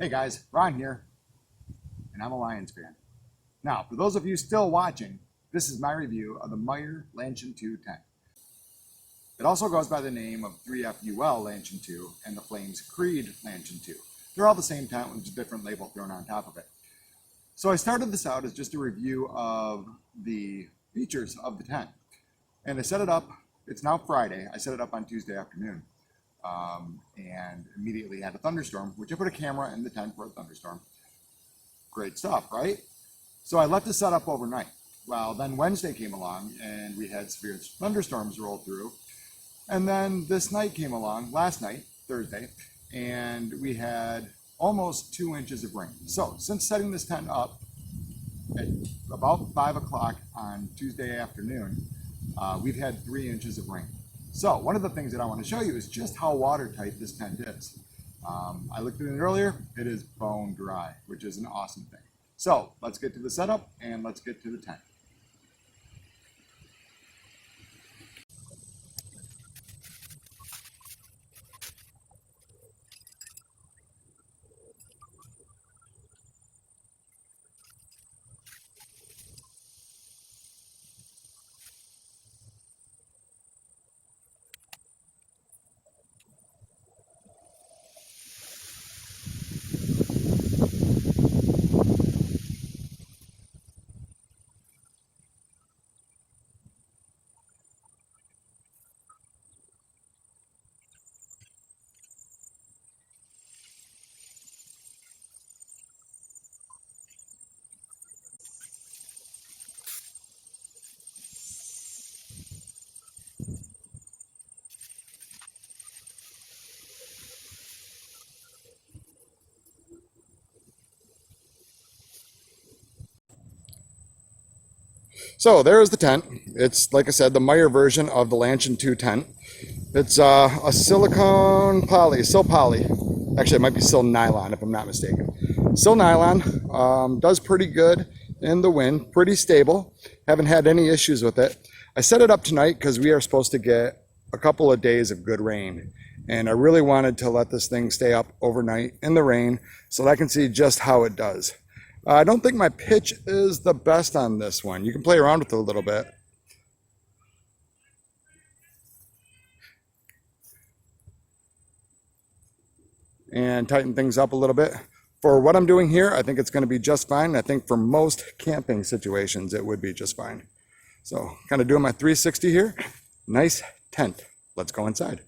Hey guys, Ron here, and I'm a Lions fan. Now, for those of you still watching, this is my review of the Mier Lanshan 2 tent. It also goes by the name of 3FUL Lanshan 2 and the Flames Creed Lanshan 2. They're all the same tent with just a different label thrown on top of it. So I started this out as just a review of the features of the tent. And I set it up, it's now Friday, I set it up on Tuesday afternoon. And immediately had a thunderstorm, which I put a camera in the tent for a thunderstorm. Great stuff, right? So I left the setup overnight. Well, then Wednesday came along and we had severe thunderstorms roll through. And then this night came along, last night, Thursday, and we had almost 2 inches of rain. So since setting this tent up at about 5 o'clock on Tuesday afternoon, we've had 3 inches of rain. So one of the things that I want to show you is just how watertight this tent is. I looked at it earlier, it is bone dry, which is an awesome thing. So let's get to the setup and let's get to the tent. So there's the tent. It's, like I said, the Mier version of the Lanshan 2 tent. It's a silicone poly, sil poly. Actually, it might be sil nylon if I'm not mistaken. Sil nylon does pretty good in the wind, pretty stable. Haven't had any issues with it. I set it up tonight because we are supposed to get a couple of days of good rain. And I really wanted to let this thing stay up overnight in the rain so that I can see just how it does. I don't think my pitch is the best on this one. You can play around with it a little bit. And tighten things up a little bit. For what I'm doing here, I think it's going to be just fine. I think for most camping situations, it would be just fine. So kind of doing my 360 here. Nice tent. Let's go inside.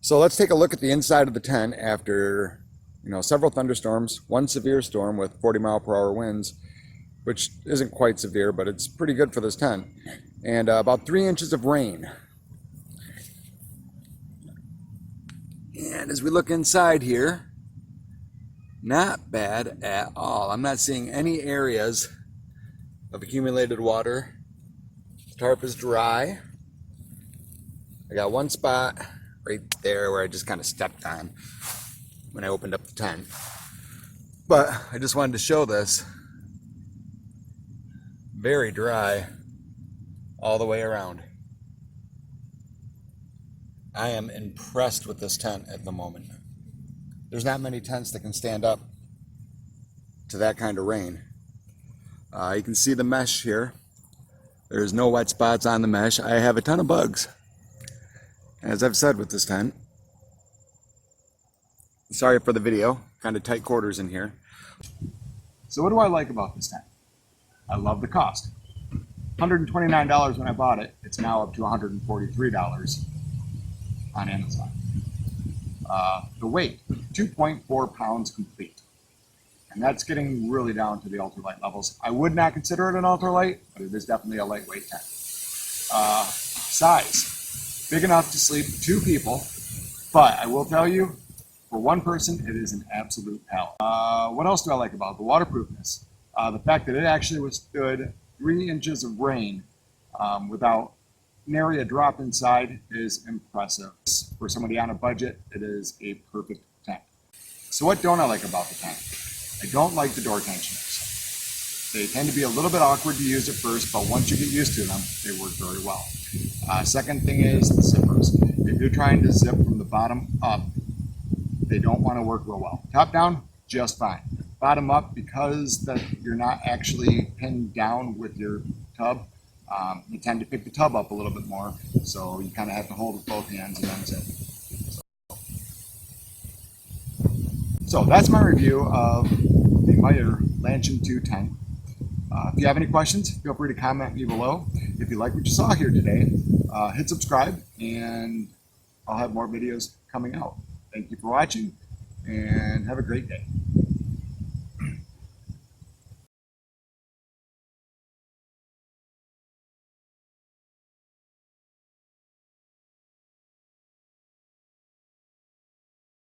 So let's take a look at the inside of the tent after, several thunderstorms, one severe storm with 40-mile-per-hour winds, which isn't quite severe, but it's pretty good for this tent, and about 3 inches of rain. And as we look inside here, not bad at all. I'm not seeing any areas of accumulated water. The tarp is dry. I got one spot right there where I just kind of stepped on when I opened up the tent. But I just wanted to show this. Very dry all the way around. I am impressed with this tent at the moment. There's not many tents that can stand up to that kind of rain. You can see the mesh here. There's no wet spots on the mesh. I have a ton of bugs, as I've said with this tent. Sorry for the video, kind of tight quarters in here. So what do I like about this tent? I love the cost. $129 when I bought it. It's now up to $143 on Amazon. The weight, 2.4 pounds complete. And that's getting really down to the ultralight levels. I would not consider it an ultralight, but it is definitely a lightweight tent. Size, big enough to sleep 2 people, but I will tell you, for one person, it is an absolute hell. What else do I like about it? The waterproofness. The fact that it actually withstood 3 inches of rain without nary a drop inside is impressive. For somebody on a budget, it is a perfect tent. So what don't I like about the tent? I don't like the door tensioners. They tend to be a little bit awkward to use at first, but once you get used to them, they work very well. Second thing is the zippers. If you're trying to zip from the bottom up, they don't want to work real well. Top down, just fine. Bottom up, because you're not actually pinned down with your tub, you tend to pick the tub up a little bit more, so you kind of have to hold with both hands and then zip. So that's my review of the Mier Lanshan 2 tent. If you have any questions, feel free to comment me below. If you like what you saw here today, hit subscribe, and I'll have more videos coming out. Thank you for watching, and have a great day.